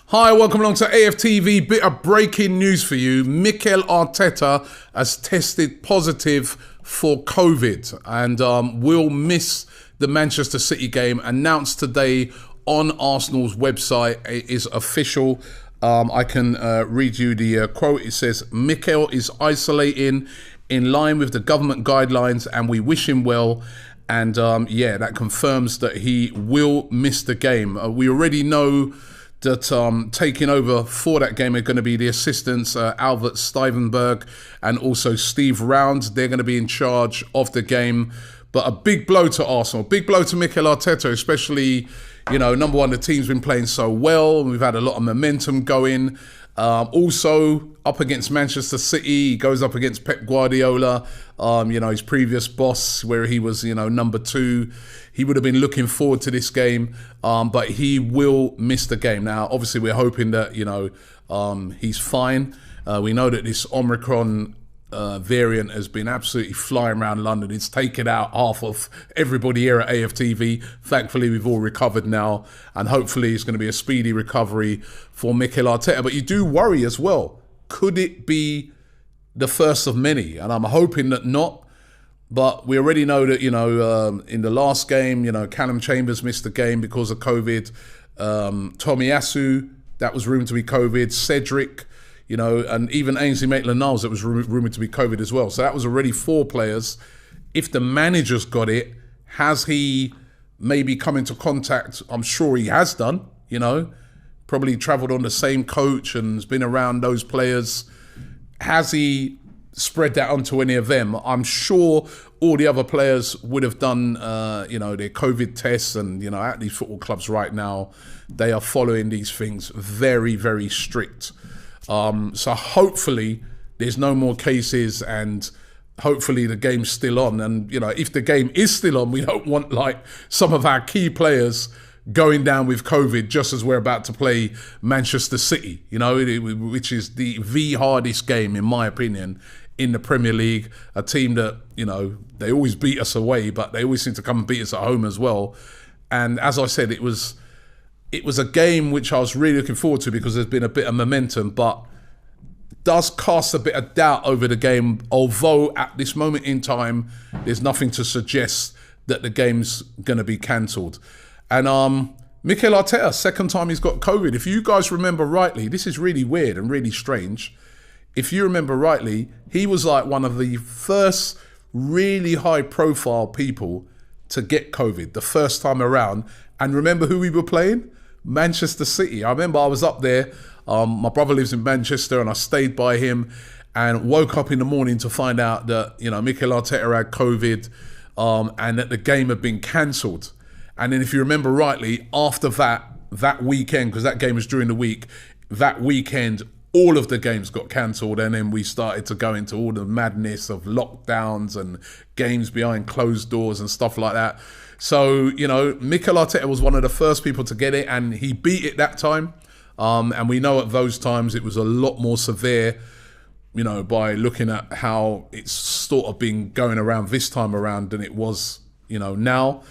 Hi, welcome along to AFTV. Bit of breaking news for you. Mikel Arteta has tested positive for COVID and will miss the Manchester City game. Announced today on Arsenal's website. It is official. I can read you the quote. It says, Mikel is isolating in line with the government guidelines and we wish him well. And that confirms that he will miss the game. We already know that taking over for that game are going to be the assistants, Albert Stuyvenberg and also Steve Round. They're going to be in charge of the game. But a big blow to Arsenal, big blow to Mikel Arteta, especially, number one, the team's been playing so well. We've had a lot of momentum going. Also, up against Manchester City, he goes up against Pep Guardiola, his previous boss, where he was, number two. He would have been looking forward to this game, but he will miss the game. Now, obviously, we're hoping that, he's fine. We know that this Omicron variant has been absolutely flying around London. It's taken out half of everybody here at AFTV. Thankfully, we've all recovered now, and hopefully it's going to be a speedy recovery for Mikel Arteta. But you do worry as well. Could it be the first of many? And I'm hoping that not. But we already know that, in the last game, Callum Chambers missed the game because of COVID. Tomiyasu, that was rumoured to be COVID. Cedric, and even Ainsley Maitland-Niles, that was rumoured to be COVID as well. So that was already 4 players. If the manager's got it, has he maybe come into contact? I'm sure he has done, probably travelled on the same coach and has been around those players. Has he spread that onto any of them? I'm sure all the other players would have done, their COVID tests, and, at these football clubs right now, they are following these things very, very strict. So hopefully there's no more cases and hopefully the game's still on. And, if the game is still on, we don't want some of our key players going down with COVID just as we're about to play Manchester City, which is the hardest game, in my opinion, in the Premier League. A team that, they always beat us away, but they always seem to come and beat us at home as well. And as I said, it was a game which I was really looking forward to because there's been a bit of momentum, but does cast a bit of doubt over the game, although at this moment in time, there's nothing to suggest that the game's going to be cancelled. And Mikel Arteta, second time he's got COVID. If you guys remember rightly, this is really weird and really strange. If you remember rightly, he was like one of the first really high-profile people to get COVID the first time around. And remember who we were playing? Manchester City. I remember I was up there. My brother lives in Manchester and I stayed by him and woke up in the morning to find out that, Mikel Arteta had COVID and that the game had been cancelled. And then if you remember rightly, after that weekend, because that game was during the week, that weekend, all of the games got cancelled, and then we started to go into all the madness of lockdowns and games behind closed doors and stuff like that. So, Mikel Arteta was one of the first people to get it, and he beat it that time. And we know at those times it was a lot more severe, by looking at how it's sort of been going around this time around than it was, now.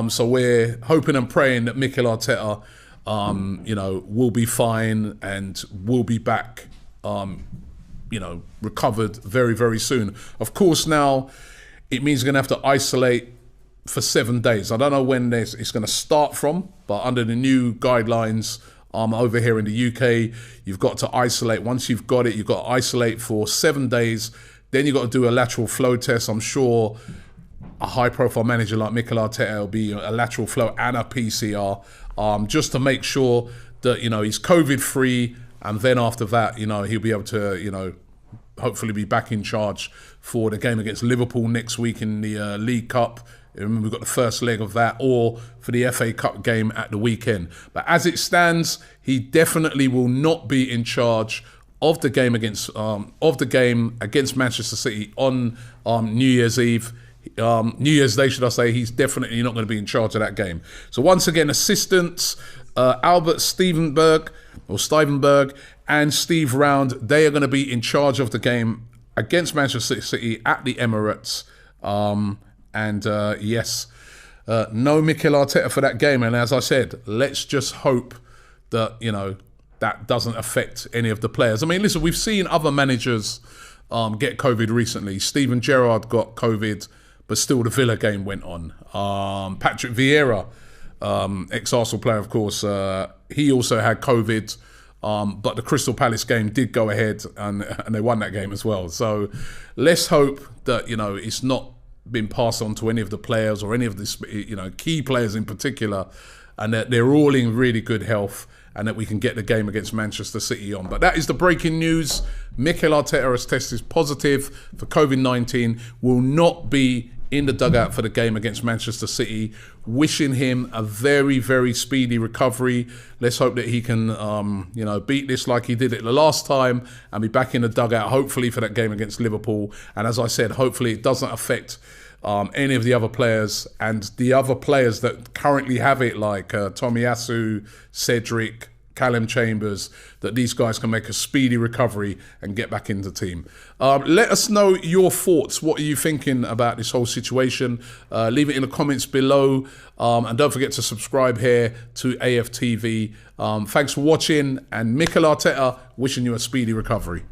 So we're hoping and praying that Mikel Arteta, will be fine and will be back, recovered very, very soon. Of course, now it means you're going to have to isolate for 7 days. I don't know when it's going to start from, but under the new guidelines over here in the UK, you've got to isolate. Once you've got it, you've got to isolate for 7 days. Then you've got to do a lateral flow test. I'm sure a high-profile manager like Mikel Arteta will be a lateral flow and a PCR, just to make sure that, he's COVID-free. And then after that, he'll be able to, hopefully be back in charge for the game against Liverpool next week in the League Cup. Remember, we've got the first leg of that, or for the FA Cup game at the weekend. But as it stands, he definitely will not be in charge of the game against Manchester City on New Year's Eve. New Year's Day, should I say. He's definitely not going to be in charge of that game. So once again, assistants Albert Stuyvenberg and Steve Round, they are going to be in charge of the game against Manchester City at the Emirates. No Mikel Arteta for that game. And as I said, let's just hope that, that doesn't affect any of the players. I mean, listen, we've seen other managers get COVID recently. Steven Gerrard got COVID, but still the Villa game went on. Patrick Vieira, ex-Arsenal player, of course, he also had COVID, but the Crystal Palace game did go ahead, and they won that game as well. So let's hope that, it's not been passed on to any of the players or any of the key players in particular, and that they're all in really good health, and that we can get the game against Manchester City on. But that is the breaking news. Mikel Arteta has tested positive for COVID-19, will not be in the dugout for the game against Manchester City. Wishing him a very, very speedy recovery. Let's hope that he can, beat this like he did it the last time and be back in the dugout, hopefully, for that game against Liverpool. And as I said, hopefully it doesn't affect any of the other players, and the other players that currently have it, like Tomiyasu, Cedric, Callum Chambers, that these guys can make a speedy recovery and get back into the team. Let us know your thoughts. What are you thinking about this whole situation? Leave it in the comments below. And don't forget to subscribe here to AFTV. Thanks for watching, and Mikel Arteta wishing you a speedy recovery.